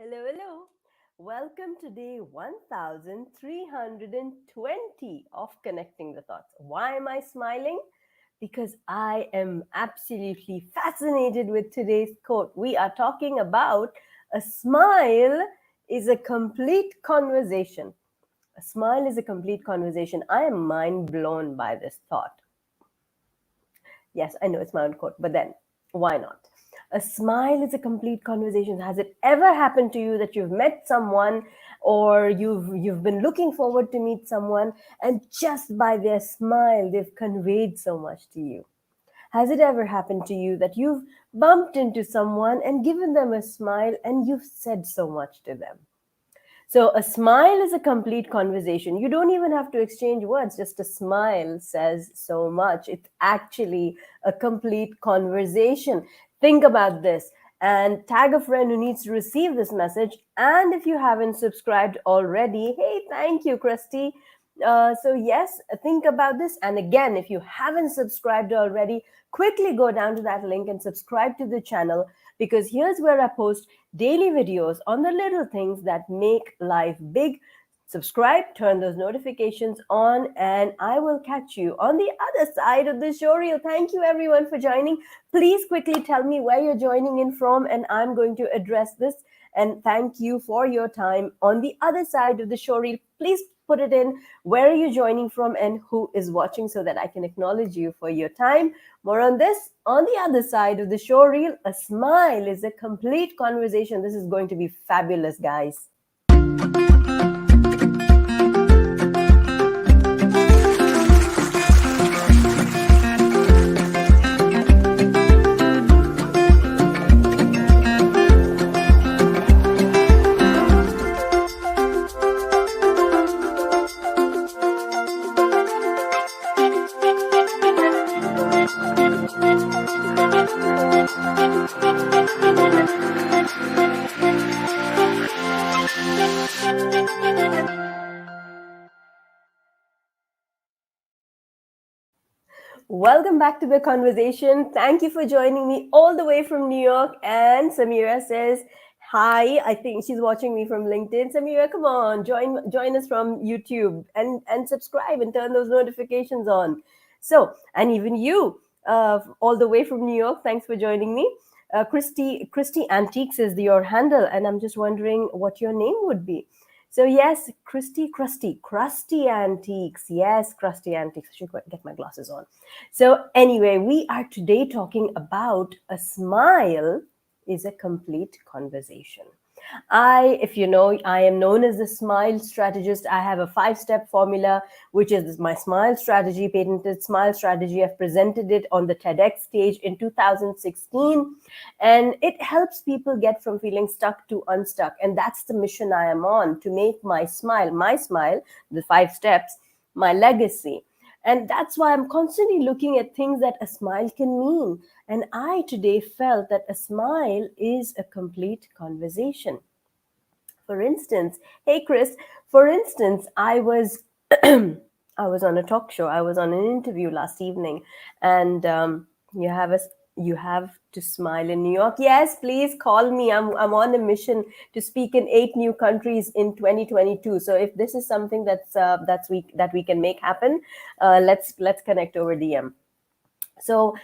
Hello, hello. Welcome to day 1320 of Connecting the Thoughts. Why am I smiling? Because I am absolutely fascinated with today's quote. We are talking about a smile is a complete conversation. A smile is a complete conversation. I am mind blown by this thought. Yes, I know it's my own quote, but then why not? A smile is a complete conversation. Has it ever happened to you that you've met someone or you've been looking forward to meet someone and just by their smile they've conveyed so much to you? Has it ever happened to you that you've bumped into someone and given them a smile and you've said so much to them? So a smile is a complete conversation. You don't even have to exchange words. Just a smile says so much. It's actually a complete conversation. Think about this and tag a friend who needs to receive this message. And if you haven't subscribed already, hey, thank you, Christy. So yes, think about this. And again, if you haven't subscribed already, quickly go down to that link and subscribe to the channel, because here's where I post daily videos on the little things that make life big. Subscribe, turn those notifications on, and I will catch you on the other side of the show reel. Thank you everyone for joining. Please quickly tell me where you're joining in from, and I'm going to address this. And thank you for your time on the other side of the show reel. Please put it in. Where are you joining from and who is watching so that I can acknowledge you for your time? More on this on the other side of the show reel. A smile is a complete conversation. This is going to be fabulous, guys. Welcome back to the conversation. Thank you for joining me all the way from New York. And Samira says, hi. I think she's watching me from LinkedIn. Samira, come on, join us from YouTube and subscribe and turn those notifications on. So, and even you, all the way from New York, thanks for joining me. Christy Antiques is your handle, and I'm just wondering what your name would be. So yes, Crusty Antiques. Yes, Crusty Antiques. I should get my glasses on. So anyway, we are today talking about a smile is a complete conversation. If you know, I am known as the smile strategist. I have a 5-step formula, which is my smile strategy, patented smile strategy. I've presented it on the TEDx stage in 2016, and it helps people get from feeling stuck to unstuck. And that's the mission I am on, to make my smile, the 5 steps, my legacy. And that's why I'm constantly looking at things that a smile can mean. And I today felt that a smile is a complete conversation. For instance, hey Chris, for instance, I was I was on a talk show. I was on an interview last evening, and you have to smile in New York. Yes, please call me. I'm on a mission to speak in 8 new countries in 2022. So if this is something that we can make happen, let's connect over DM. So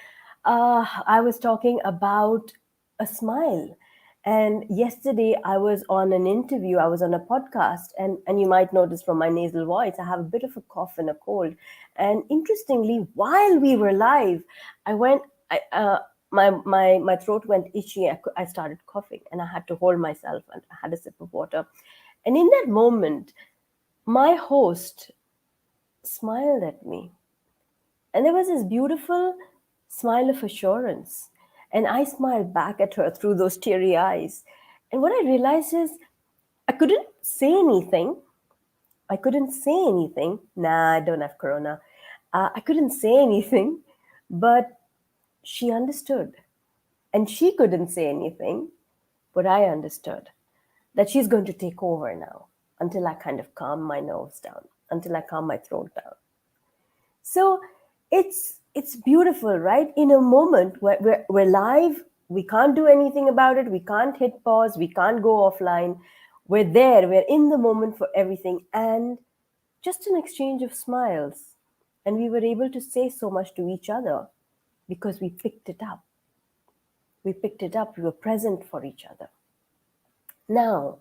I was talking about a smile. And yesterday I was on an interview, I was on a podcast, and you might notice from my nasal voice, I have a bit of a cough and a cold. And interestingly, while we were live, I went, my throat went itchy. I started coughing and I had to hold myself and I had a sip of water. And in that moment, my host smiled at me. And there was this beautiful smile of assurance. And I smiled back at her through those teary eyes. And what I realized is I couldn't say anything. Nah, I don't have corona. I couldn't say anything, but she understood. And she couldn't say anything, but I understood that she's going to take over now until I kind of calm my nerves down, until I calm my throat down. So it's beautiful, right? In a moment where we're live, We can't do anything about it. We can't hit pause. We can't go offline. We're there. We're in the moment for everything. And just an exchange of smiles. And we were able to say so much to each other because we picked it up. We picked it up. We were present for each other. Now,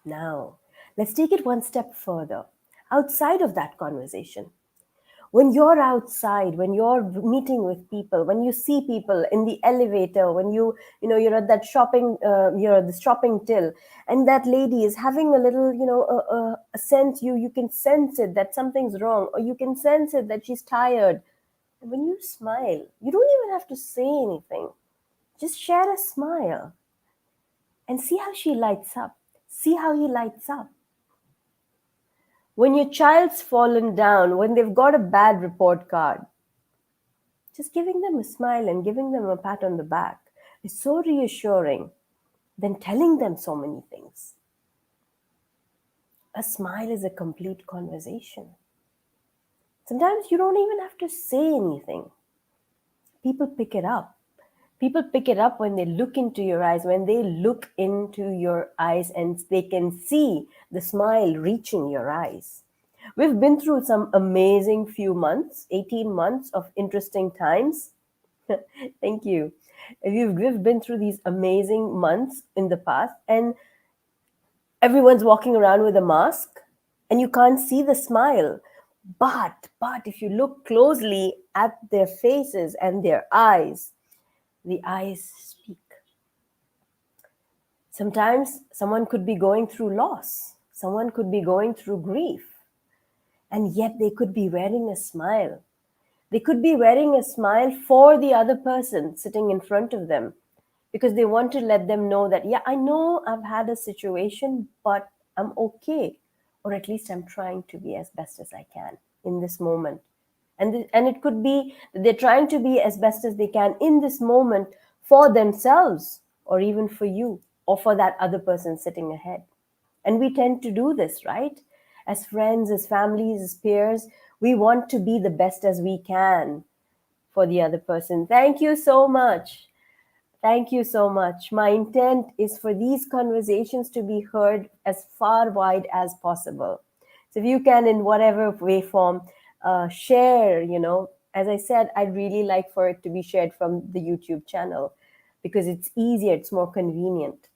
now, let's take it one step further. Outside of that conversation, when you're outside, when you're meeting with people, when you see people in the elevator, when you're at that shopping, you're at the shopping till, and that lady is having a little, a sense, you can sense it that something's wrong, or you can sense it that she's tired. And when you smile, you don't even have to say anything. Just share a smile and see how she lights up. See how he lights up. When your child's fallen down, when they've got a bad report card, just giving them a smile and giving them a pat on the back is so reassuring than telling them so many things. A smile is a complete conversation. Sometimes you don't even have to say anything. People pick it up. People pick it up when they look into your eyes, when they look into your eyes and they can see the smile reaching your eyes. We've been through some amazing few months, 18 months of interesting times. Thank you. We've been through these amazing months in the past, and everyone's walking around with a mask, and you can't see the smile. But if you look closely at their faces and their eyes, the eyes speak. Sometimes someone could be going through loss. Someone could be going through grief. And yet they could be wearing a smile. They could be wearing a smile for the other person sitting in front of them because they want to let them know that, yeah, I know I've had a situation, but I'm okay. Or at least I'm trying to be as best as I can in this moment. And it could be that they're trying to be as best as they can in this moment for themselves, or even for you, or for that other person sitting ahead. And we tend to do this, right? As friends, as families, as peers, we want to be the best as we can for the other person. Thank you so much. Thank you so much. My intent is for these conversations to be heard as far wide as possible. So if you can, in whatever way form, share, as I said, I'd really like for it to be shared from the YouTube channel because it's easier, it's more convenient.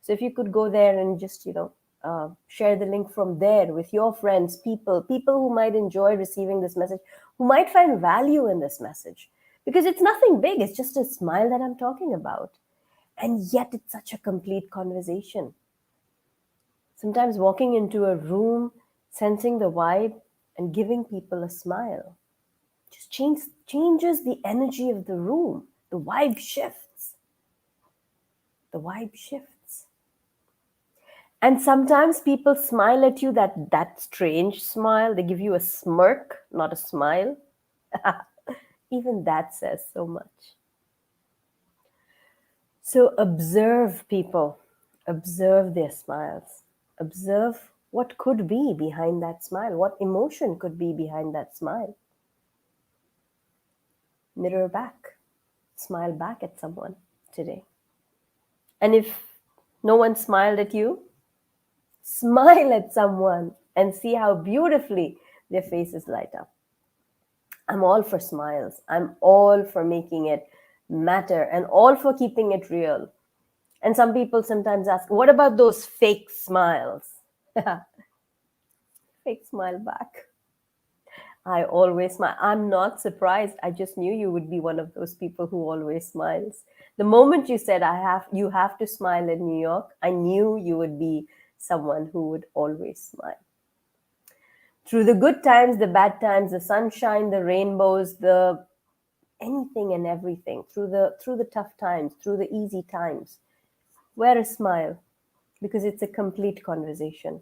So if you could go there and just, share the link from there with your friends, people who might enjoy receiving this message, who might find value in this message. Because it's nothing big, it's just a smile that I'm talking about. And yet it's such a complete conversation. Sometimes walking into a room, sensing the vibe, and giving people a smile just changes the energy of the room. The vibe shifts. The vibe shifts. And sometimes people smile at you, that strange smile. They give you a smirk, not a smile. Even that says so much. So observe people. Observe their smiles. Observe what could be behind that smile. What emotion could be behind that smile. Mirror back. Smile back at someone today. And if no one smiled at you, smile at someone and see how beautifully their faces light up. I'm all for smiles. I'm all for making it matter and all for keeping it real. And some people sometimes ask, what about those fake smiles? Fake smile back. I always smile. I'm not surprised. I just knew you would be one of those people who always smiles. The moment you said you have to smile in New York, I knew you would be someone who would always smile. Through the good times, the bad times, the sunshine, the rainbows, the anything and everything, through the tough times, through the easy times, wear a smile because it's a complete conversation.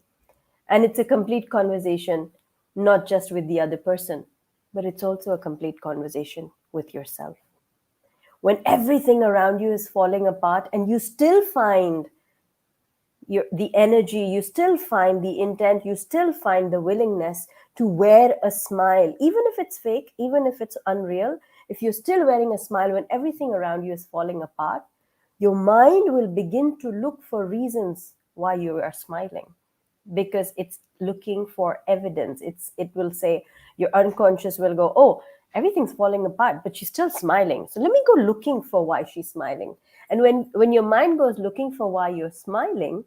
And it's a complete conversation not just with the other person, but it's also a complete conversation with yourself. When everything around you is falling apart and you still find the energy, you still find the intent, you still find the willingness to wear a smile, even if it's fake, even if it's unreal, if you're still wearing a smile when everything around you is falling apart, your mind will begin to look for reasons why you are smiling, because it's looking for evidence. It will say, your unconscious will go, oh, everything's falling apart, but she's still smiling, so let me go looking for why she's smiling. And when your mind goes looking for why you're smiling,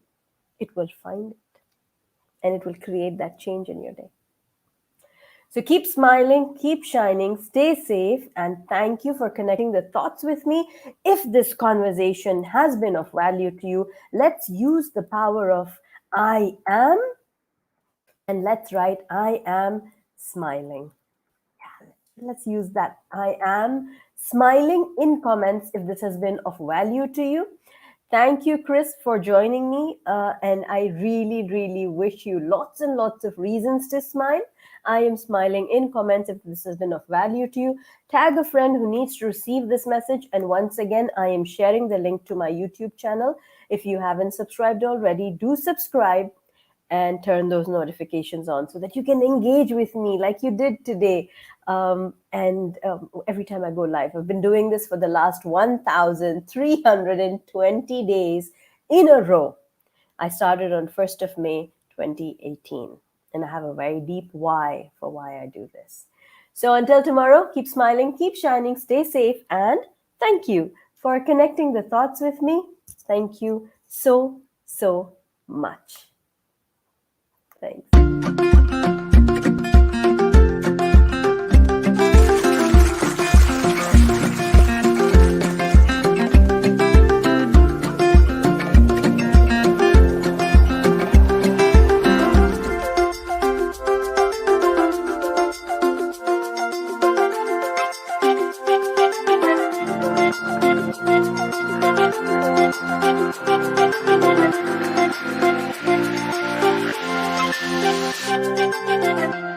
it will find it, and it will create that change in your day. So keep smiling, keep shining, stay safe, and thank you for connecting the thoughts with me. If this conversation has been of value to you, let's use the power of I am, and let's write I am smiling. Let's use that I am smiling in comments if this has been of value to you. Thank you, Chris, for joining me. And I really, really wish you lots and lots of reasons to smile. I am smiling in comments if this has been of value to you. Tag a friend who needs to receive this message. And once again, I am sharing the link to my YouTube channel. If you haven't subscribed already, do subscribe and turn those notifications on so that you can engage with me like you did today. Every time I go live, I've been doing this for the last 1,320 days in a row. I started on 1st of May, 2018. And I have a very deep why for why I do this. So until tomorrow, keep smiling, keep shining, stay safe, and thank you for connecting the thoughts with me. Thank you so, so much. Thanks. Thank you.